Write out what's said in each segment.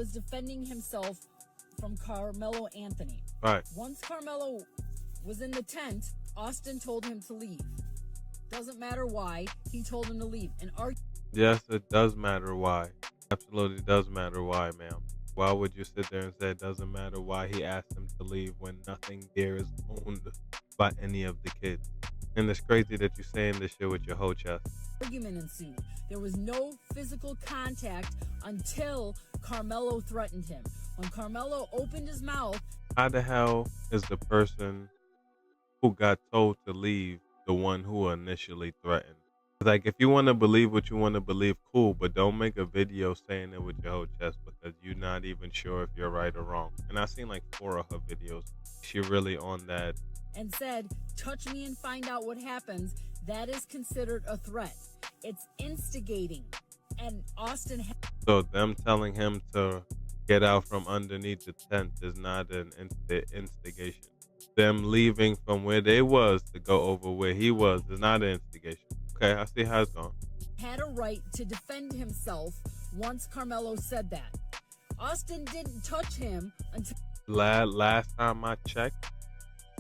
was defending himself from Carmelo Anthony. Right. Once Carmelo was in the tent, Austin told him to leave. Doesn't matter why, he told him to leave. And Yes, it does matter why. Absolutely does matter why, ma'am. Why would you sit there and say it doesn't matter why he asked him to leave when nothing there is owned by any of the kids? And it's crazy that you're saying this shit with your whole chest. Argument ensued. There was no physical contact until Carmelo threatened him. When Carmelo opened his mouth, How the hell is the person who got told to leave the one who initially threatened? Like, if you want to believe what you want to believe, cool, but don't make a video saying it with your whole chest because you're not even sure if you're right or wrong. And I've seen like 4 of her videos. She really on that. and said, "Touch me and find out what happens," that is considered a threat. It's instigating. And Austin... So them telling him to get out from underneath the tent is not an instigation. Them leaving from where they was to go over where he was is not an instigation. Okay, I see how it's going. had a right to defend himself once Carmelo said that. Austin didn't touch him until... Last time I checked,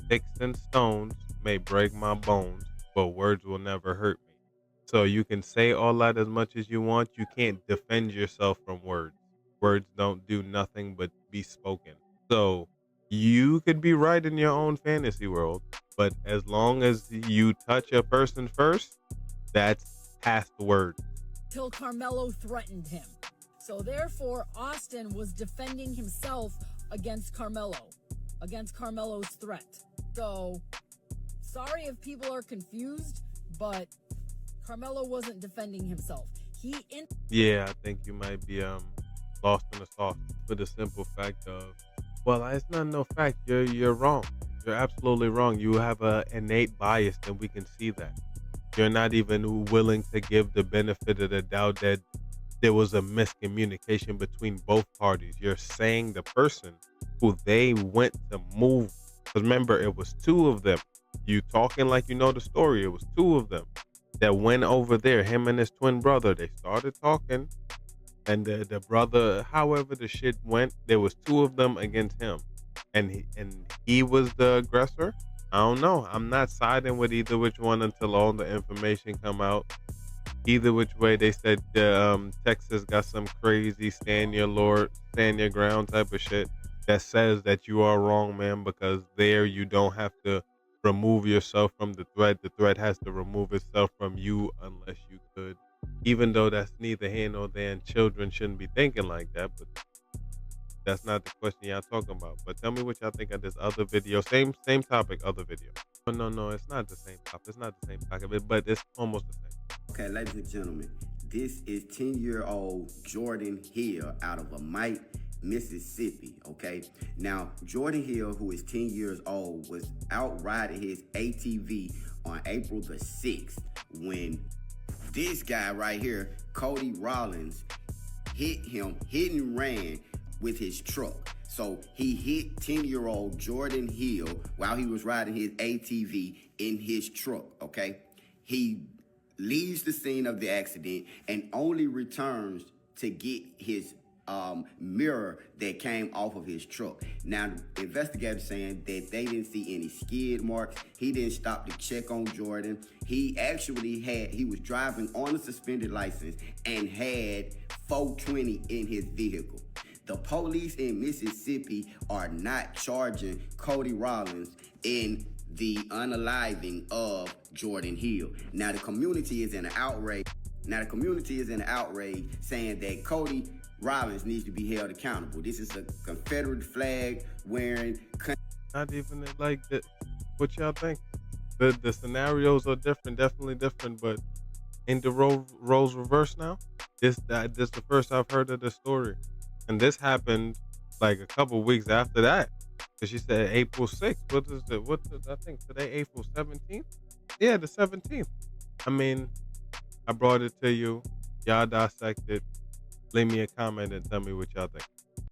sticks and stones may break my bones, but words will never hurt me. So you can say all that as much as you want. You can't defend yourself from words. Words don't do nothing but be spoken. So you could be right in your own fantasy world, but as long as you touch a person first, that's past words. Till Carmelo threatened him. So therefore, Austin was defending himself against Carmelo, against Carmelo's threat. So, sorry if people are confused, but Carmelo wasn't defending himself. Yeah, I think you might be lost in the sauce for the simple fact of, well, it's not no fact. You're wrong. You're absolutely wrong. You have an innate bias, and we can see that. You're not even willing to give the benefit of the doubt that there was a miscommunication between both parties. You're saying the person who they went to move, because remember, it was 2 of them. You talking like you know the story. It was 2 of them that went over there, him and his twin brother. They started talking, and the brother, however the shit went, there was 2 of them against him, and he was the aggressor. I don't know. I'm not siding with either which one until all the information come out. Either which way, they said Texas got some crazy stand your ground type of shit that says that you are wrong, man, because there you don't have to remove yourself from the threat. The threat has to remove itself from you unless you could. Even though that's neither here nor there, and children shouldn't be thinking like that, but that's not the question y'all talking about. But tell me what y'all think of this other video. Same topic, other video. No, it's not the same topic. It's not the same topic, but it's almost the same. Okay, ladies and gentlemen, this is 10-year-old Jordan Hill out of Amite, Mississippi, okay? Now, Jordan Hill, who is 10 years old, was out riding his ATV on April the 6th when this guy right here, Cody Rowland, hit and ran with his truck. So he hit 10-year-old Jordan Hill while he was riding his ATV in his truck, okay? He leaves the scene of the accident and only returns to get his mirror that came off of his truck. Now, the investigators saying that they didn't see any skid marks. He didn't stop to check on Jordan. He was driving on a suspended license and had 420 in his vehicle. The police in Mississippi are not charging Cody Rowland in the unaliving of Jordan Hill. Now the community is in an outrage. Saying that Cody Rowland needs to be held accountable. This is a Confederate flag wearing. Not even like that. What y'all think? The scenarios are different, definitely different. But ain't the roles reversed now? This the first I've heard of the story, and this happened like a couple weeks after that. Cause she said April 6th. I think today, April 17th? Yeah, the 17th. I mean, I brought it to you. Y'all dissect it. Leave me a comment and tell me what y'all think.